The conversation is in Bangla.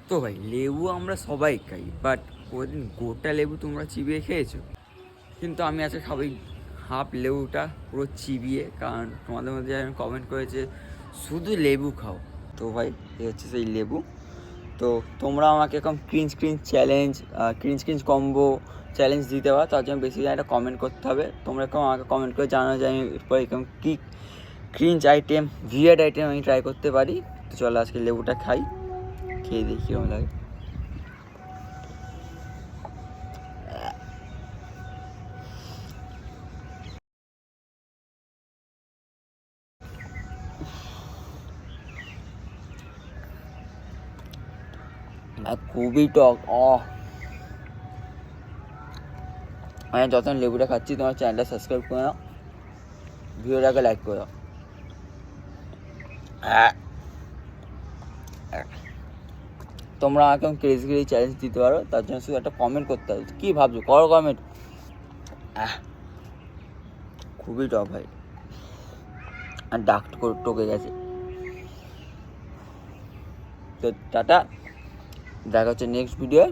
তো ভাই লেবু আমরা সবাই খাই, বাট কোনোদিন গোটা লেবু তোমরা চিবিয়ে খেয়েছো? কিন্তু আমি আজকে খাবই হাফ লেবুটা পুরো চিবিয়ে, কারণ তোমাদের মধ্যে আমি কমেন্ট করেছে শুধু লেবু খাও। তো ভাই এ হচ্ছে সেই লেবু। তো তোমরা আমাকে এরকম cringe challenge, cringe combo challenge দিতে পারো, তার জন্য বেশি একটা কমেন্ট করতে হবে। তোমরা এরকম আমাকে কমেন্ট করে জানানো যায় আমি এরপর এরকম কী ক্রিঞ্জ আইটেম, ভিয়ার্ড আইটেম আমি ট্রাই করতে পারি। তো চলো আজকে লেবুটা খাই, খেয়ে দেখি কীরকম লাগে। খুবই টক। আমি যখন লেবুটা খাচ্ছি, তোমার চ্যানেলটা সাবস্ক্রাইব করে নাও, ভিডিওটাকে লাইক করে দাও। তোমরা আমাকে ক্রেজি চ্যালেঞ্জ দিতে পারো, তার জন্য শুধু একটা কমেন্ট করতে হবে। কী ভাবছো, করো কমেন্ট। খুবই টক ভাই, আর ডাক টকে গেছে। তো টাটা, দেখা হচ্ছে নেক্সট ভিডিও।